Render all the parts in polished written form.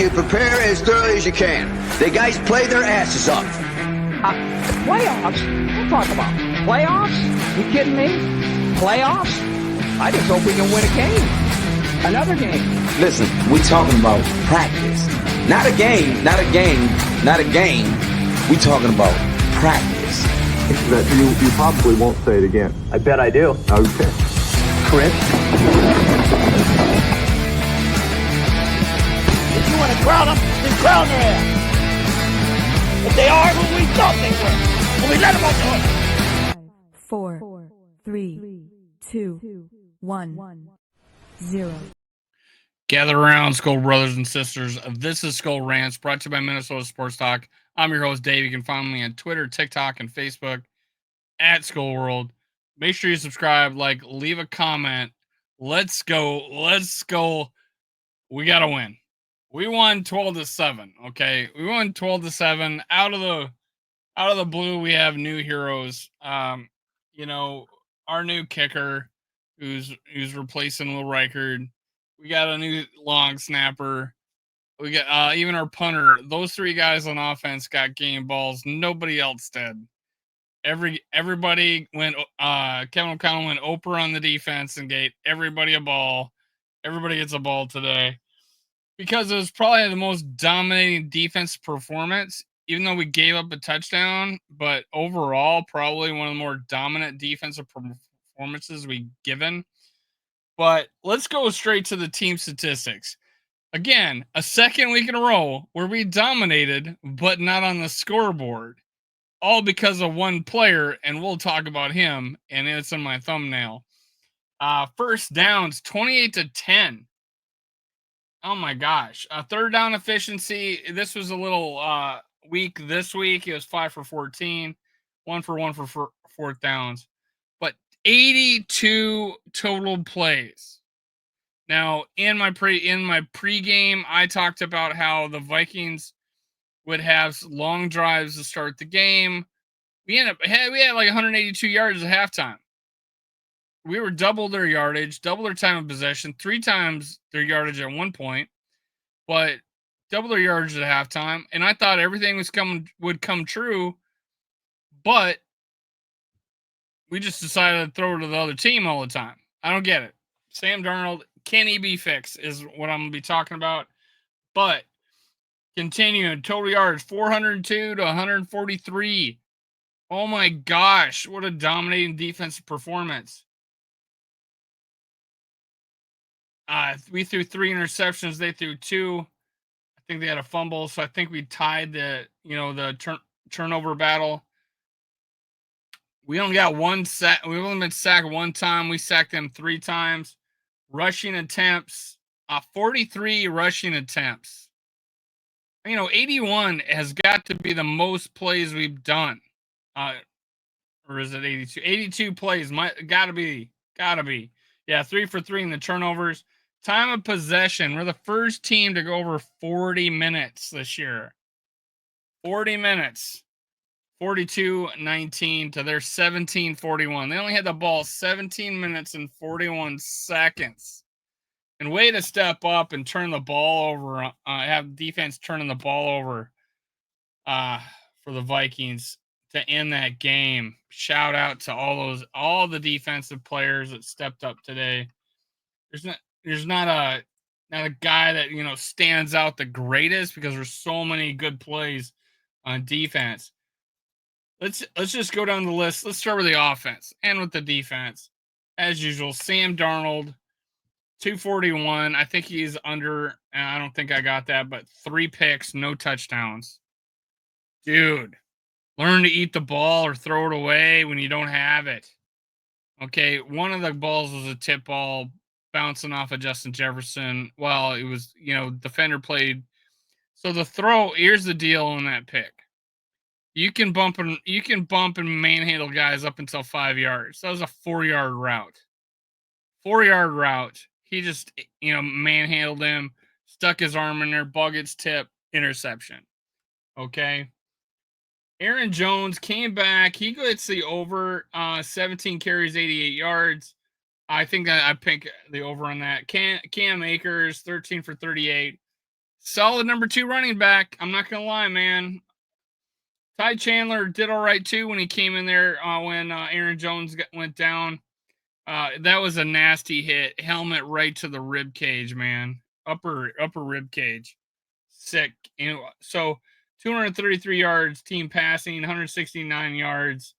you prepare as thoroughly as you can. The guys play their asses off. Playoffs? Don't talk about playoffs? You kidding me? Playoffs? I just hope we can win a game. Another game. Listen, we're talking about practice. Not a game, not a game, not a game. We're talking about practice. That you probably won't say it again. I bet I do. Okay. Chris? If you want to crown them, then crown their ass. If they are who we thought they were, when we let them off the hook. 5, 4, 3, 2, 1, 0. Gather around, Skull brothers and sisters. This is Skull Rants, brought to you by Minnesota Sports Talk. I'm your host, Dave. You can find me on Twitter, TikTok, and Facebook at Skull World. Make sure you subscribe, like, leave a comment. Let's go. Let's go. We got to win. We won 12-7, okay? We won 12-7. Out of the blue, we have new heroes. You know, our new kicker who's replacing Will Reichard. We got a new long snapper. We got even our punter. Those three guys on offense got game balls. Nobody else did. Everybody went. Kevin O'Connell went Oprah on the defense and gave everybody a ball. Everybody gets a ball today because it was probably the most dominating defense performance. Even though we gave up a touchdown, but overall, probably one of the more dominant defensive performances we've given. But let's go straight to the team statistics. Again, a second week in a row where we dominated, but not on the scoreboard. All because of one player, and we'll talk about him, and it's in my thumbnail. First downs, 28-10. Oh my gosh. Third down efficiency, this was a little weak this week. It was 5 for 14, 1 for 1 for fourth downs. But 82 total plays. Now, in my pregame, I talked about how the Vikings would have long drives to start the game. We had like 182 yards at halftime. We were double their yardage, double their time of possession, 3 times their yardage at one point, but double their yardage at halftime. And I thought everything would come true, but we just decided to throw it to the other team all the time. I don't get it. Sam Darnold, can he be fixed is what I'm going to be talking about. But continuing, total yards, 402 to 143. Oh my gosh, what a dominating defensive performance. We threw 3 interceptions. They threw 2. I think they had a fumble, so I think we tied the turnover battle. We only got one sack. We've only been sacked one time. We sacked them 3 times. Rushing attempts, 43 rushing attempts. 81 has got to be the most plays we've done. Or is it 82? 82 plays. Gotta be. Yeah, 3 for 3 in the turnovers. Time of possession. We're the first team to go over 40 minutes this year. 40 minutes. 42-19 to their 17-41. They only had the ball 17 minutes and 41 seconds. And way to step up and turn the ball over. Have defense turning the ball over for the Vikings to end that game. Shout out to all the defensive players that stepped up today. There's not a guy that stands out the greatest because there's so many good plays on defense. Let's just go down the list. Let's start with the offense and with the defense. As usual, Sam Darnold, 241. I think he's under, and I don't think I got that, but 3 picks, no touchdowns. Dude, learn to eat the ball or throw it away when you don't have it. Okay, one of the balls was a tip ball bouncing off of Justin Jefferson. Well, it was, defender played. So the throw, here's the deal on that pick. You can bump and manhandle guys up until 5 yards. That was a 4-yard route. 4-yard route. He just, manhandled him, stuck his arm in there, ball gets tipped, interception. Okay. Aaron Jones came back. He gets the over, 17 carries, 88 yards. I think I pick the over on that. Cam Akers, 13 for 38, Solid number 2 running back. I'm not gonna lie, man. Ty Chandler did all right too when he came in there when Aaron Jones went down. That was a nasty hit. Helmet right to the rib cage, man. Upper rib cage. Sick. So 233 yards team passing, 169 yards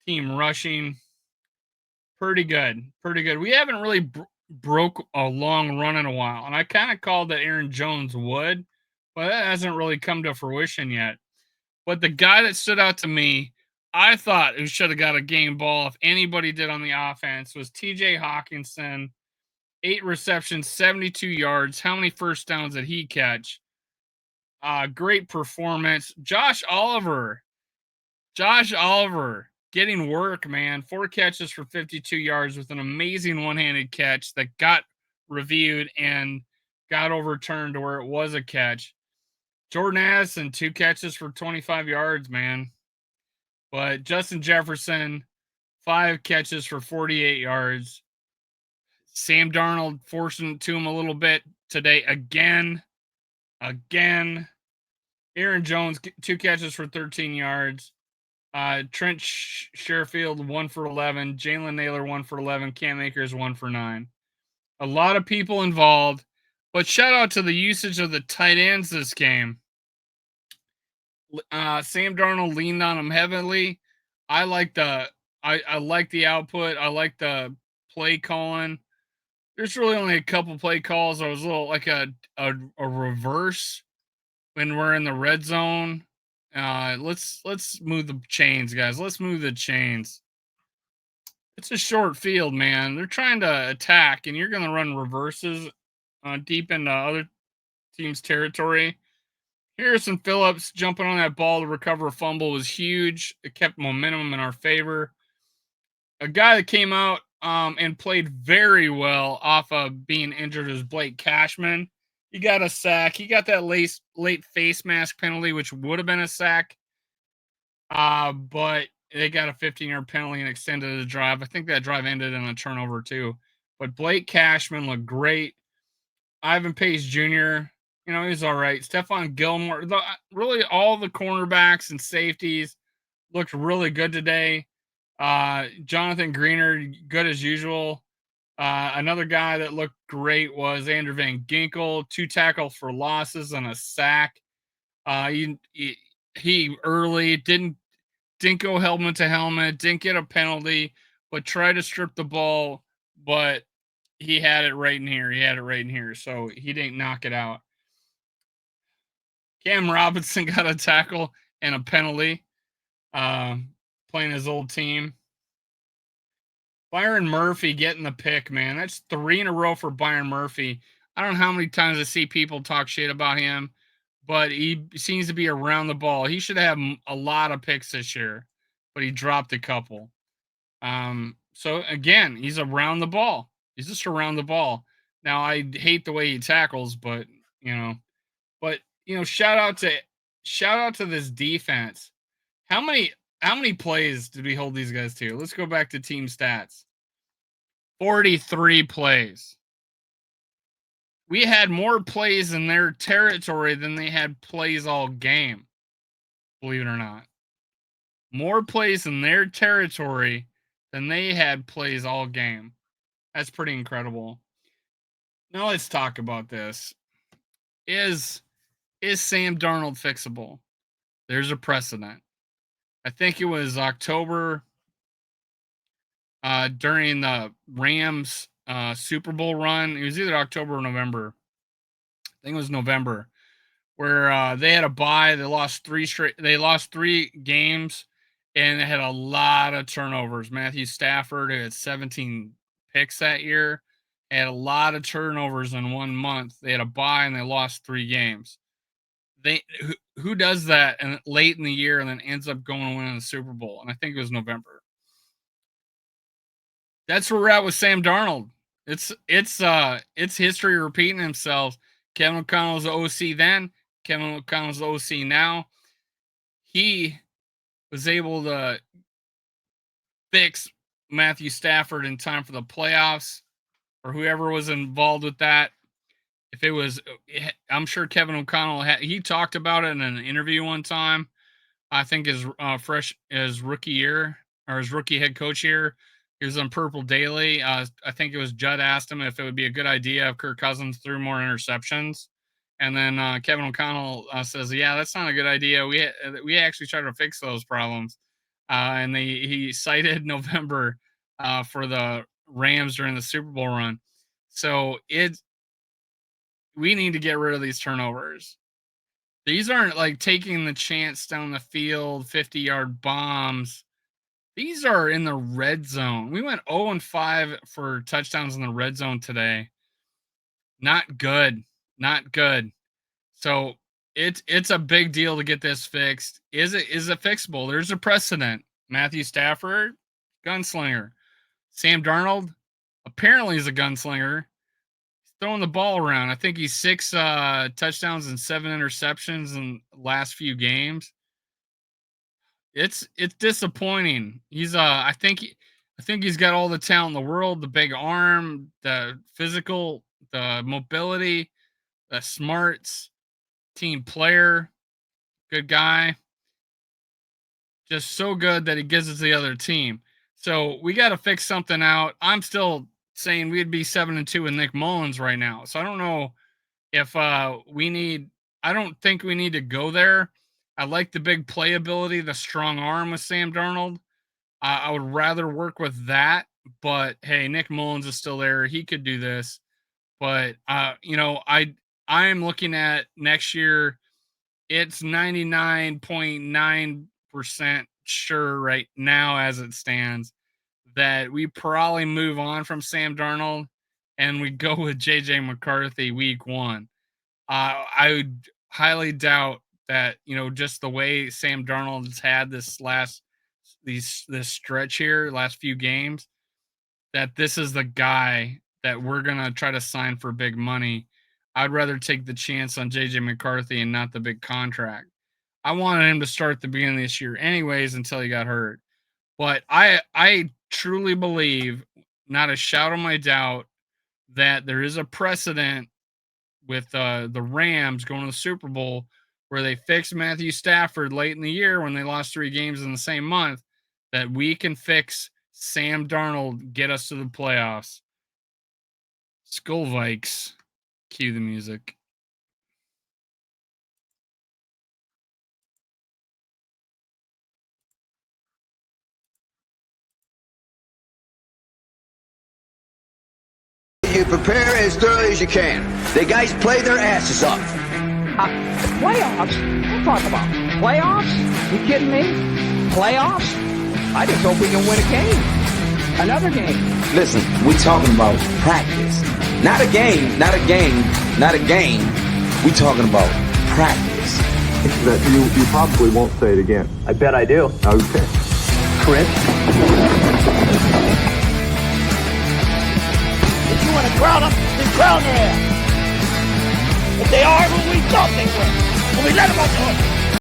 team rushing. Pretty good. Pretty good. We haven't really broke a long run in a while. And I kind of called that Aaron Jones would, but that hasn't really come to fruition yet. But the guy that stood out to me, I thought who should have got a game ball if anybody did on the offense was TJ Hawkinson. 8 receptions, 72 yards. How many first downs did he catch? Great performance. Josh Oliver getting work, man. 4 catches for 52 yards with an amazing one-handed catch that got reviewed and got overturned to where it was a catch. Jordan Addison, 2 catches for 25 yards, man. But Justin Jefferson, 5 catches for 48 yards. Sam Darnold forcing it to him a little bit today again. Aaron Jones, 2 catches for 13 yards. Trent Sherfield, 1 for 11. Jalen Naylor, 1 for 11. Cam Akers, 1 for 9. A lot of people involved, but shout out to the usage of the tight ends this game. Sam Darnold leaned on him heavily. I like the output. I like the play calling. There's really only a couple play calls. I was a little like a reverse when we're in the red zone. Let's move the chains, guys. Let's move the chains. It's a short field, man. They're trying to attack, and you're going to run reverses deep into other team's territory. Harrison Phillips jumping on that ball to recover a fumble was huge. It kept momentum in our favor. A guy that came out and played very well off of being injured is Blake Cashman. He got a sack. He got that late face mask penalty, which would have been a sack. But they got a 15-yard penalty and extended the drive. I think that drive ended in a turnover too. But Blake Cashman looked great. Ivan Pace Jr., he's all right. Stephon Gilmore, really all the cornerbacks and safeties looked really good today. Jonathan Greener, good as usual. Another guy that looked great was Andrew Van Ginkel, 2 tackles for losses and a sack. He early didn't go helmet to helmet, didn't get a penalty, but tried to strip the ball, but he had it right in here. So he didn't knock it out. Cam Robinson got a tackle and a penalty, playing his old team. Byron Murphy getting the pick, man. That's 3 in a row for Byron Murphy. I don't know how many times I see people talk shit about him, but he seems to be around the ball. He should have a lot of picks this year, but he dropped a couple. So again, he's around the ball. He's just around the ball. Now I hate the way he tackles, but shout out to this defense. How many plays did we hold these guys to? Let's go back to team stats. 43 plays. We had more plays in their territory than they had plays all game. Believe it or not. More plays in their territory than they had plays all game. That's pretty incredible. Now let's talk about this. Is Sam Darnold fixable? There's a precedent. I think it was October during the Rams Super Bowl run. It was either October or November. I think it was November, where they had a bye. They lost 3 games, and they had a lot of turnovers. Matthew Stafford had 17 picks that year. Had a lot of turnovers in 1 month. They had a bye and they lost 3 games. Who does that and late in the year and then ends up going and winning the Super Bowl? And I think it was November. That's where we're at with Sam Darnold. It's history repeating themselves. Kevin O'Connell was the OC then. Kevin O'Connell's the OC now. He was able to fix Matthew Stafford in time for the playoffs, or whoever was involved with that. if it was, I'm sure Kevin O'Connell he talked about it in an interview one time. I think his rookie year or his rookie head coach year, he was on Purple Daily. I think it was Judd asked him if it would be a good idea if Kirk Cousins threw more interceptions, and then Kevin O'Connell says, "Yeah, that's not a good idea. We actually tried to fix those problems," and he cited November for the Rams during the Super Bowl run. So we need to get rid of these turnovers. These aren't like taking the chance down the field, 50-yard bombs. These are in the red zone. We went 0-5 for touchdowns in the red zone today. Not good. Not good. So it's a big deal to get this fixed. Is it fixable? There's a precedent. Matthew Stafford, gunslinger. Sam Darnold, apparently is a gunslinger. Throwing the ball around. I think he's 6 touchdowns and 7 interceptions in the last few games. It's disappointing. He's I think he's got all the talent in the world, the big arm, the physical, the mobility, the smarts, team player, good guy. Just so good that he gives it to the other team. So we got to fix something out. I'm still saying we'd be 7-2 with Nick Mullins right now. So I don't know if I don't think we need to go there. I like the big playability, the strong arm with Sam Darnold. I would rather work with that, but hey, Nick Mullins is still there. He could do this. But I am looking at next year. It's 99.9% sure right now as it stands that we probably move on from Sam Darnold and we go with JJ McCarthy week 1. I would highly doubt that, just the way Sam Darnold has had this stretch here, last few games, that this is the guy that we're going to try to sign for big money. I'd rather take the chance on JJ McCarthy and not the big contract. I wanted him to start the beginning of this year anyways until he got hurt. But I truly believe, not a shadow of my doubt, that there is a precedent with the Rams going to the Super Bowl where they fixed Matthew Stafford late in the year when they lost 3 games in the same month, that we can fix Sam Darnold, get us to the playoffs. Skull Vikes. Cue the music. You prepare as thoroughly as you can. The guys play their asses off. Playoffs? Don't talk about playoffs. You kidding me? Playoffs? I just hope we can win a game. Another game. Listen, we're talking about practice. Not a game, not a game, not a game. We're talking about practice. That you probably won't say it again. I bet I do. Okay. Chris? If you want to crown them, then crown their ass. If they are who we thought they were, when we let them off the hook.